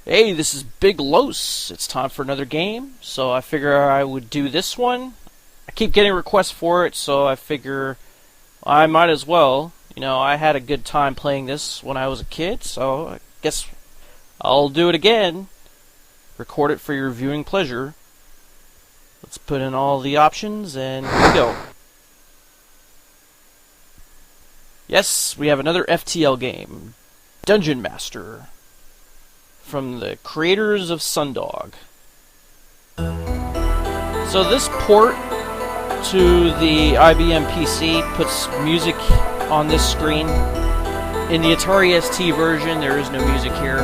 Hey, this is Big Los. It's time for another game, so I figure I would do this one. I keep getting requests for it, so I figure I might as well. You know, I had a good time playing this when I was a kid, so I guess I'll do it again. Record it for your viewing pleasure. Let's put in all the options, and here we go. Yes, we have another FTL game, Dungeon Master, from the creators of Sundog. So this port to the IBM PC puts music on this screen. In the Atari ST version, there is no music here.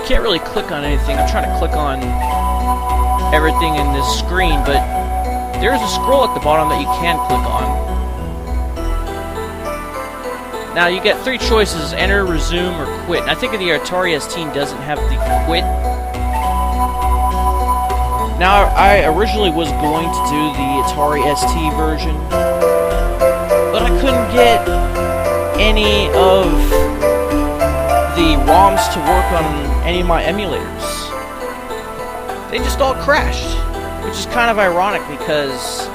Can't really click on anything. I'm trying to click on everything in this screen, but there's a scroll at the bottom that you can click on. Now you get three choices: enter, resume, or quit. And I think the Atari ST doesn't have the quit. Now I originally was going to do the Atari ST version, but I couldn't get any of the ROMs to work on any of my emulators. They just all crashed, which is kind of ironic because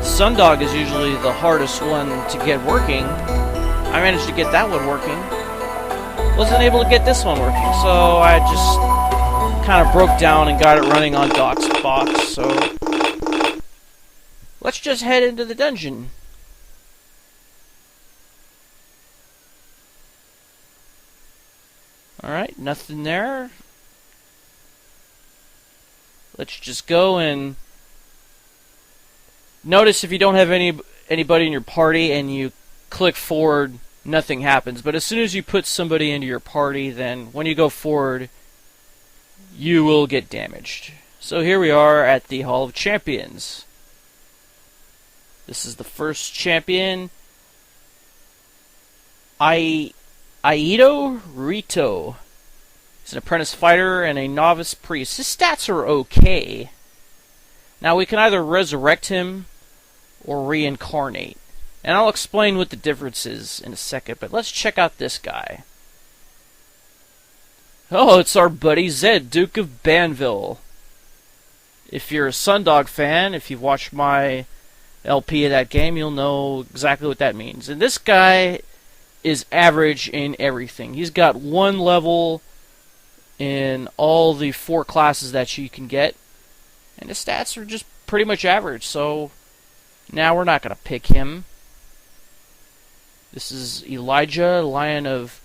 Sundog is usually the hardest one to get working. I managed to get that one working. Wasn't able to get this one working, so I just kind of broke down and got it running on Doc's box, so let's just head into the dungeon. Alright, nothing there. Let's just go and notice if you don't have anybody in your party and you click forward, nothing happens. But as soon as you put somebody into your party, then when you go forward, you will get damaged. So here we are at the Hall of Champions. This is the first champion, Aito Rito. He's an apprentice fighter and a novice priest. His stats are okay. Now we can either resurrect him or reincarnate. And I'll explain what the difference is in a second, but let's check out this guy. Oh, it's our buddy Zed, Duke of Banville. If you're a Sundog fan, if you've watched my LP of that game, you'll know exactly what that means. And this guy is average in everything. He's got one level in all the 4 classes that you can get, and his stats are just pretty much average, so now we're not going to pick him. This is Elijah, Lion of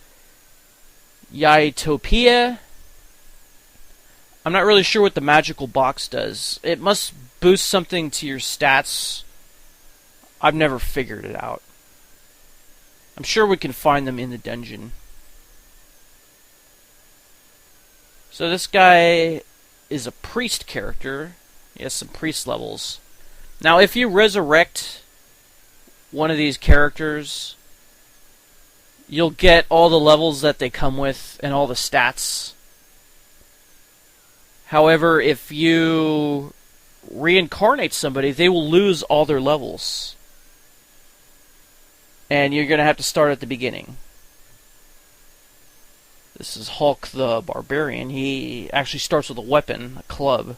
Yaitopia. I'm not really sure what the magical box does. It must boost something to your stats. I've never figured it out. I'm sure we can find them in the dungeon. So this guy is a priest character. He has some priest levels. Now if you resurrect one of these characters, you'll get all the levels that they come with and all the stats. However, if you reincarnate somebody, they will lose all their levels. And you're going to have to start at the beginning. This is Hulk the Barbarian. He actually starts with a weapon, a club.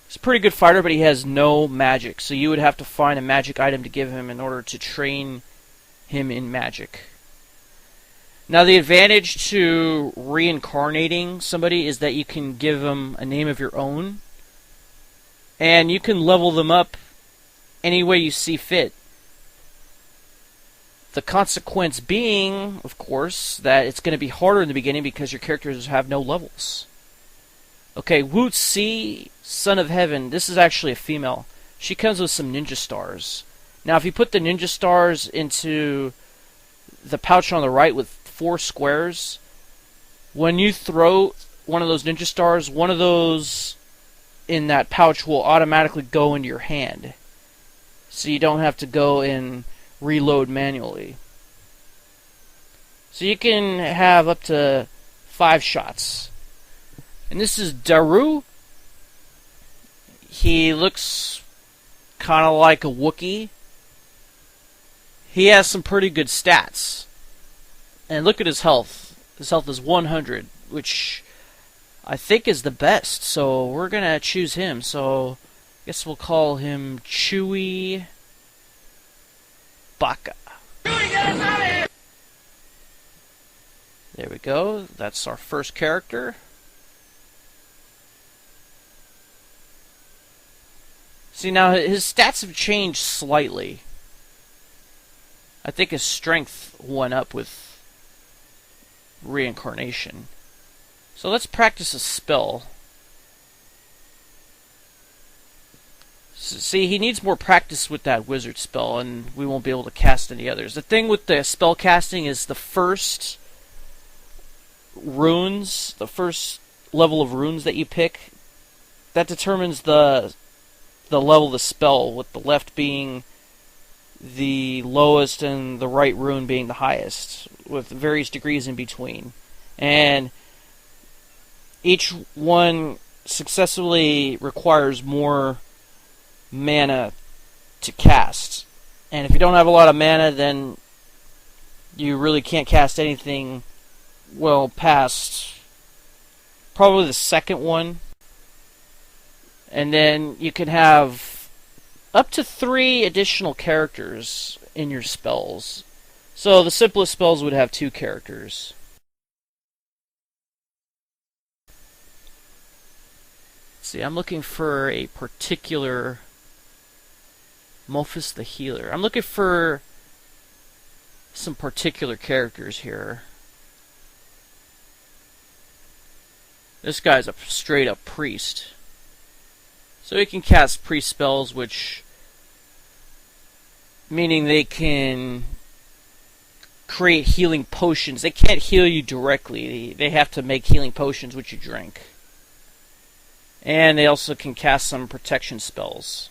He's a pretty good fighter, but he has no magic. So you would have to find a magic item to give him in order to train him in magic. Now the advantage to reincarnating somebody is that you can give them a name of your own, and you can level them up any way you see fit. The consequence being, of course, that it's going to be harder in the beginning because your characters have no levels. Okay, Hssssa, Son of Heaven. This is actually a female. She comes with some ninja stars. Now if you put the ninja stars into the pouch on the right with 4 squares, when you throw one of those ninja stars, one of those in that pouch will automatically go into your hand. So you don't have to go and reload manually. So you can have up to 5 shots. And this is Daroou. He looks kind of like a Wookiee. He has some pretty good stats. And look at his health. His health is 100, which I think is the best. So we're gonna choose him. So I guess we'll call him Chewy Baka. Chewy, get us out of here! There we go. That's our first character. See, now his stats have changed slightly. I think his strength went up with reincarnation. So let's practice a spell. See, he needs more practice with that wizard spell, and we won't be able to cast any others. The thing with the spell casting is the first runes, the first level of runes that you pick, that determines the level of the spell, with the left being the lowest and the right rune being the highest, with various degrees in between. And each one successively requires more mana to cast. And if you don't have a lot of mana, then you really can't cast anything well past probably the second one. And then you can have up to 3 additional characters in your spells. So the simplest spells would have 2 characters. See, I'm looking for a particular Wuuf the Healer. I'm looking for some particular characters here. This guy's a straight up priest. So he can cast priest spells, which meaning they can create healing potions. They can't heal you directly. They have to make healing potions which you drink. And they also can cast some protection spells.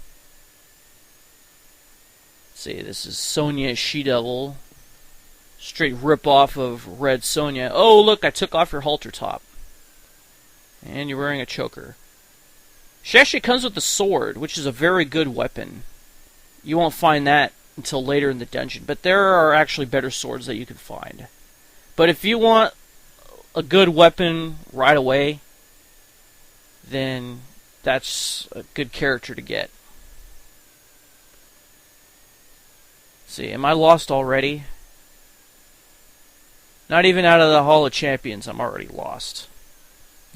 Let's see, this is Sonya She-Devil. Straight rip-off of Red Sonya. Oh, look, I took off your halter top. And you're wearing a choker. She actually comes with a sword, which is a very good weapon. You won't find that until later in the dungeon, but there are actually better swords that you can find. But if you want a good weapon right away, then that's a good character to get. Let's see, am I lost already? Not even out of the Hall of Champions, I'm already lost.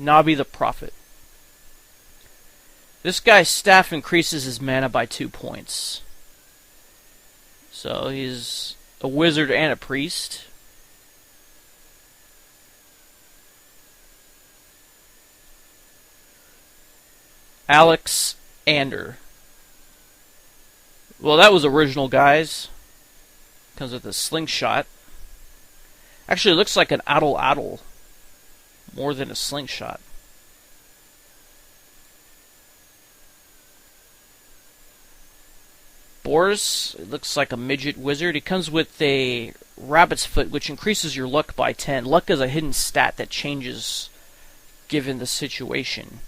Nabi the Prophet. This guy's staff increases his mana by 2 points. So he's a wizard and a priest. Alex Ander. Well, that was original, guys. Comes with a slingshot. Actually, it looks like an addle more than a slingshot. Boris, it looks like a midget wizard. It comes with a rabbit's foot, which increases your luck by 10. Luck is a hidden stat that changes given the situation.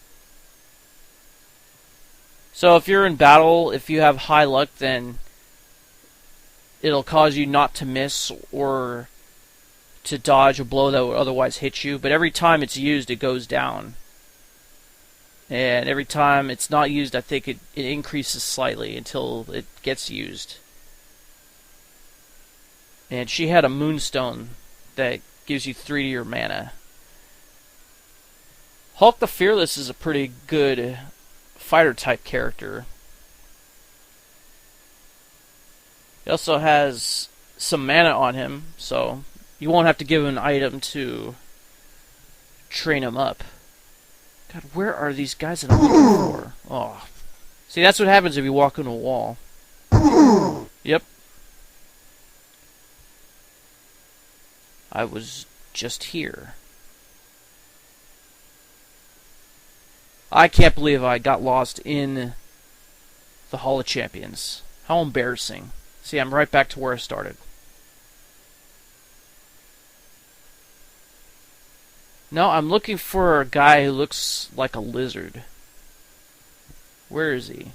So if you're in battle, if you have high luck, then it'll cause you not to miss or to dodge a blow that would otherwise hit you. But every time it's used, it goes down. And every time it's not used, I think it increases slightly until it gets used. And she had a moonstone that gives you 3 to your mana. Hulk the Fearless is a pretty good fighter type character. He also has some mana on him, so you won't have to give him an item to train him up. God, where are these guys that I'm looking for? Oh. See, that's what happens if you walk into a wall. Yep. I was just here. I can't believe I got lost in the Hall of Champions. How embarrassing. See, I'm right back to where I started. No, I'm looking for a guy who looks like a lizard. Where is he?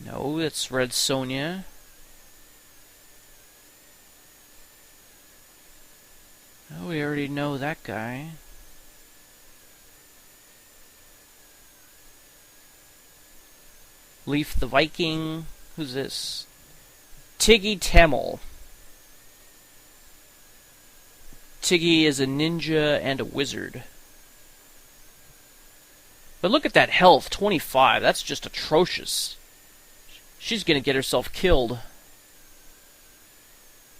No, it's Red Sonya. Oh, we already know that guy. Leaf the Viking. Who's this? Tiggy Tamil. Tiggy is a ninja and a wizard. But look at that health, 25. That's just atrocious. She's gonna get herself killed.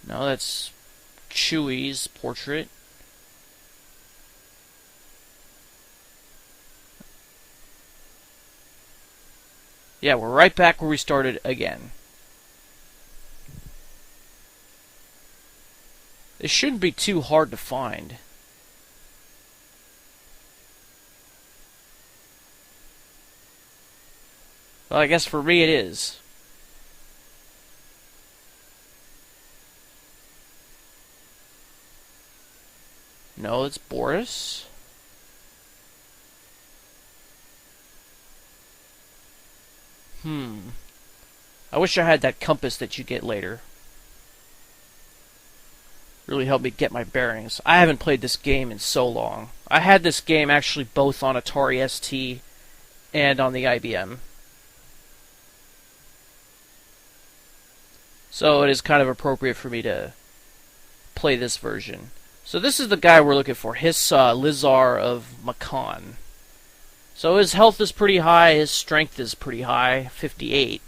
No, that's Chewie's portrait. Yeah, we're right back where we started again. It shouldn't be too hard to find. Well, I guess for me it is. No, it's Boris. I wish I had that compass that you get later. Really helped me get my bearings. I haven't played this game in so long. I had this game actually both on Atari ST and on the IBM. So it is kind of appropriate for me to play this version. So this is the guy we're looking for, Hssssa, Lizar of Makan. So his health is pretty high, his strength is pretty high, 58.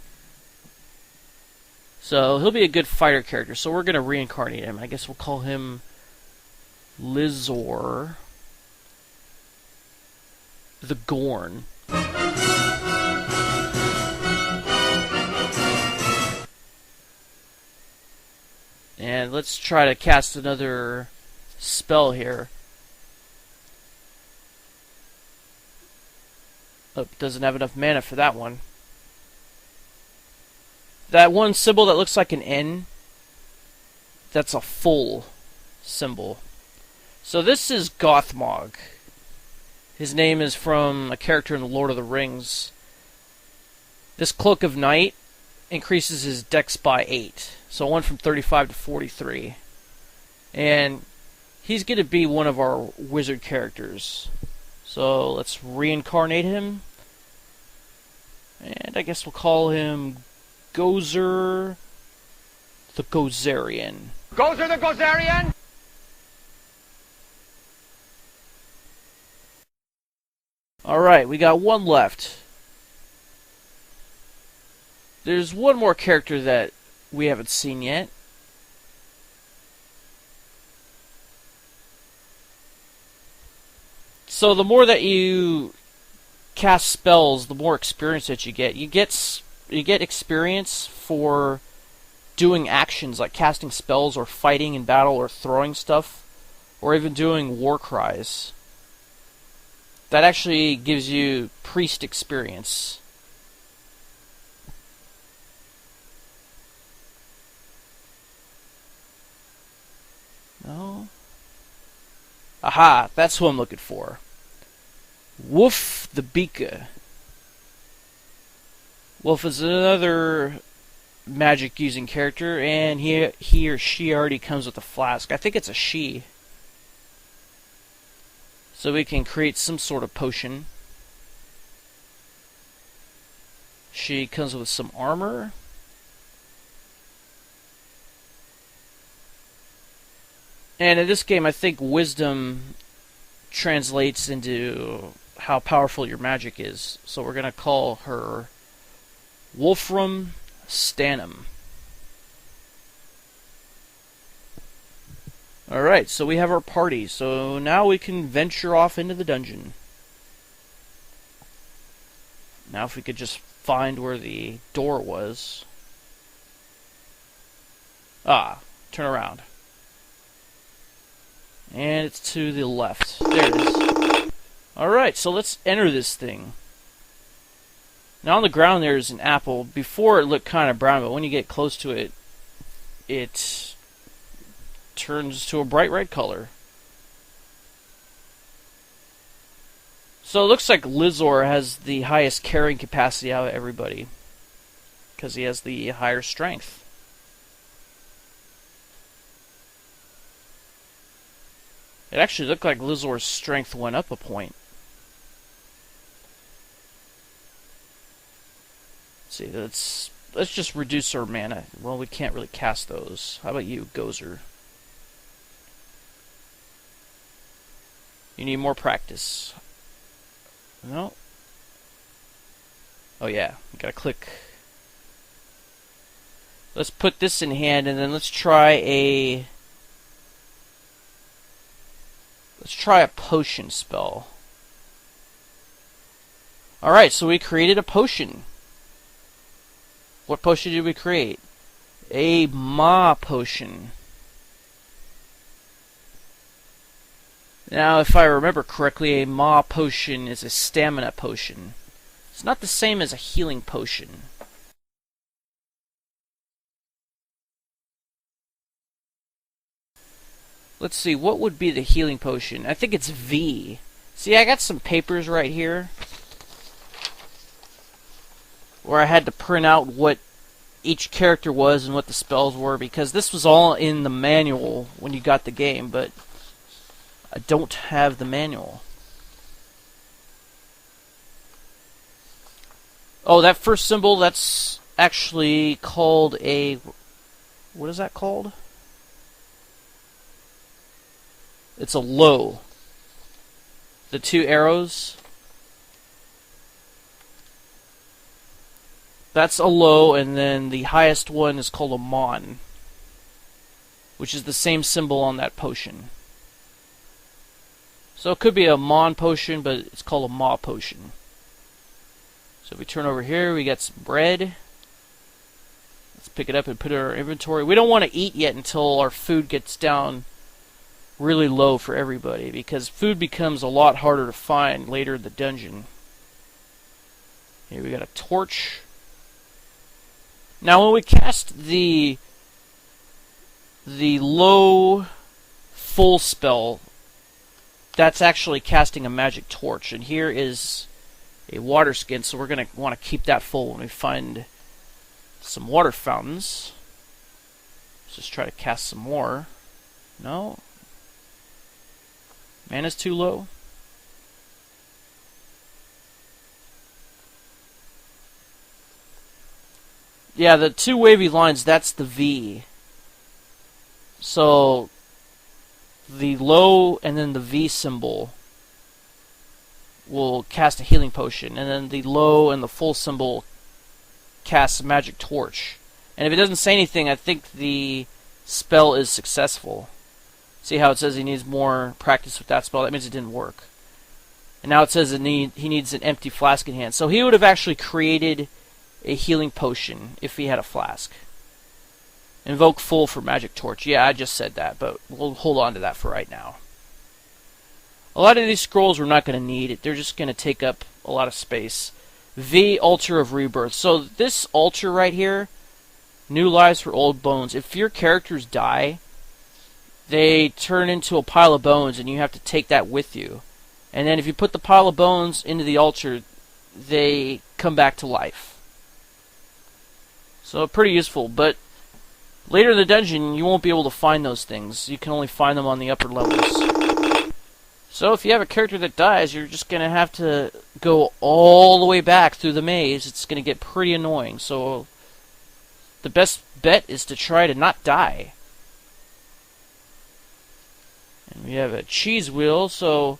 So he'll be a good fighter character, so we're going to reincarnate him. I guess we'll call him Lizor the Gorn. And let's try to cast another spell here. Oh, doesn't have enough mana for that one. That one symbol that looks like an N, that's a full symbol. So this is Gothmog. His name is from a character in The Lord of the Rings. This Cloak of Night increases his dex by 8. So it went from 35 to 43. And he's going to be one of our wizard characters. So let's reincarnate him. And I guess we'll call him Gozer the Gozerian. Gozer the Gozerian? Alright, we got one left. There's one more character that we haven't seen yet. So the more that you cast spells, the more experience that you get. You get experience for doing actions like casting spells or fighting in battle or throwing stuff or even doing war cries. That actually gives you priest experience. No? Aha, that's who I'm looking for. Wuuf the Bika. Wuuf is another magic-using character, and he or she already comes with a flask. I think it's a she. So we can create some sort of potion. She comes with some armor. And in this game, I think wisdom translates into how powerful your magic is. So we're going to call her Wolfram Stanham. Alright, so we have our party. So now we can venture off into the dungeon. Now if we could just find where the door was. Ah, turn around. And it's to the left. There it is. Alright, so let's enter this thing. Now on the ground there's an apple. Before it looked kind of brown, but when you get close to it, it turns to a bright red color. So it looks like Lizor has the highest carrying capacity out of everybody, because he has the higher strength. It actually looked like Lizor's strength went up a point. Let's see, let's just reduce our mana. Well, we can't really cast those. How about you, Gozer? You need more practice. No? Oh yeah, you gotta click. Let's put this in hand, and then let's try a potion spell. Alright, so we created a potion. What potion did we create? A Ma potion. Now, if I remember correctly, a Ma potion is a stamina potion. It's not the same as a healing potion. Let's see, what would be the healing potion? I think it's V. See, I got some papers right here where I had to print out what each character was and what the spells were, because this was all in the manual when you got the game, but I don't have the manual. Oh, that first symbol, that's actually called a... What is that called? It's a low. The two arrows. That's a low, and then the highest one is called a mon, which is the same symbol on that potion. So it could be a mon potion, but it's called a ma potion. So if we turn over here, we got some bread. Let's pick it up and put it in our inventory. We don't want to eat yet until our food gets down really low for everybody, because food becomes a lot harder to find later in the dungeon. Here we got a torch. Now when we cast the low full spell, that's actually casting a magic torch, and here is a water skin, so we're going to want to keep that full when we find some water fountains. Let's just try to cast some more. No? Mana's too low? Yeah, the two wavy lines, that's the V. So the low and then the V symbol will cast a healing potion, and then the low and the full symbol casts a magic torch. And if it doesn't say anything, I think the spell is successful. See how it says he needs more practice with that spell? That means it didn't work. And now it says he needs an empty flask in hand. So he would have actually created a healing potion if he had a flask. Invoke full for magic torch. Yeah, I just said that, but we'll hold on to that for right now. A lot of these scrolls we're not going to need. They're just going to take up a lot of space. V, Altar of Rebirth. So this altar right here, new lives for old bones. If your characters die, they turn into a pile of bones, and you have to take that with you. And then if you put the pile of bones into the altar, they come back to life. So pretty useful, but later in the dungeon, you won't be able to find those things. You can only find them on the upper levels. So if you have a character that dies, you're just going to have to go all the way back through the maze. It's going to get pretty annoying. So the best bet is to try to not die. And we have a cheese wheel, so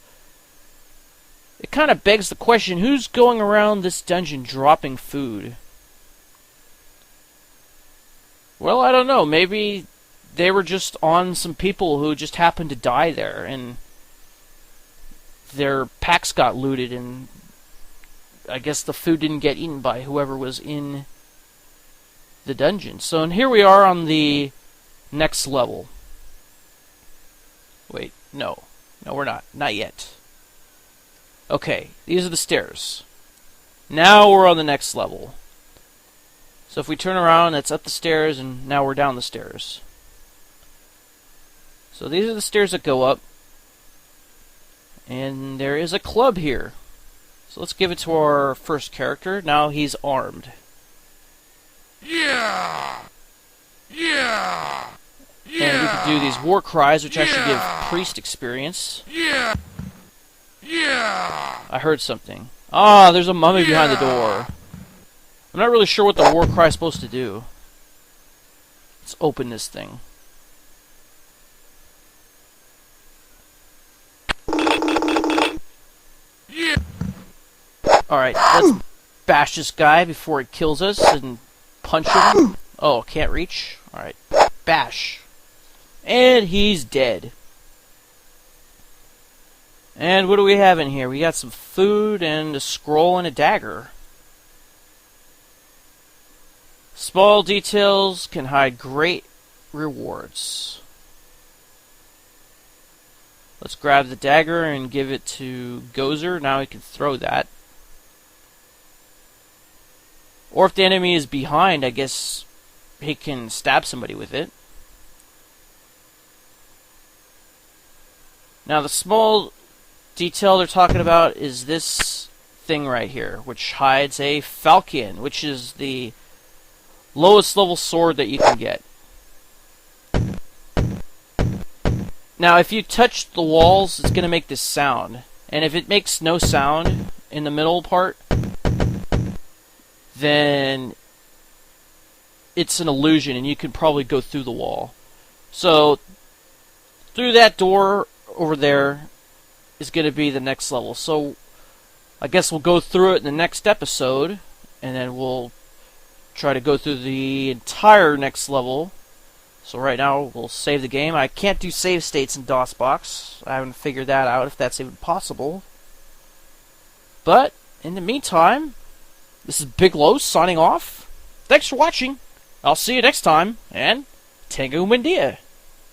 it kind of begs the question, who's going around this dungeon dropping food? Well, I don't know. Maybe they were just on some people who just happened to die there, and their packs got looted, and I guess the food didn't get eaten by whoever was in the dungeon. So and here we are on the next level. Wait, no. No, we're not. Not yet. Okay, these are the stairs. Now we're on the next level. So if we turn around, it's up the stairs, and now we're down the stairs. So these are the stairs that go up. And there is a club here. So let's give it to our first character. Now he's armed. Yeah! Yeah! And we can do these war cries, which actually give priest experience. I heard something. Ah, there's a mummy behind the door. I'm not really sure what the war cry is supposed to do. Let's open this thing. Alright, let's bash this guy before it kills us and punch him. Oh, can't reach? Alright, bash. And he's dead. And what do we have in here? We got some food and a scroll and a dagger. Small details can hide great rewards. Let's grab the dagger and give it to Gozer. Now he can throw that. Or if the enemy is behind, I guess he can stab somebody with it. Now the small detail they're talking about is this thing right here, which hides a falchion, which is the lowest level sword that you can get. Now if you touch the walls, it's going to make this sound. And if it makes no sound in the middle part, then it's an illusion and you can probably go through the wall. So through that door over there is going to be the next level. So I guess we'll go through it in the next episode, and then we'll try to go through the entire next level. So right now we'll save the game. I can't do save states in DOSBox. I haven't figured that out, if that's even possible. But in the meantime, this is Big Los signing off. Thanks for watching. I'll see you next time, and Tango Mandia.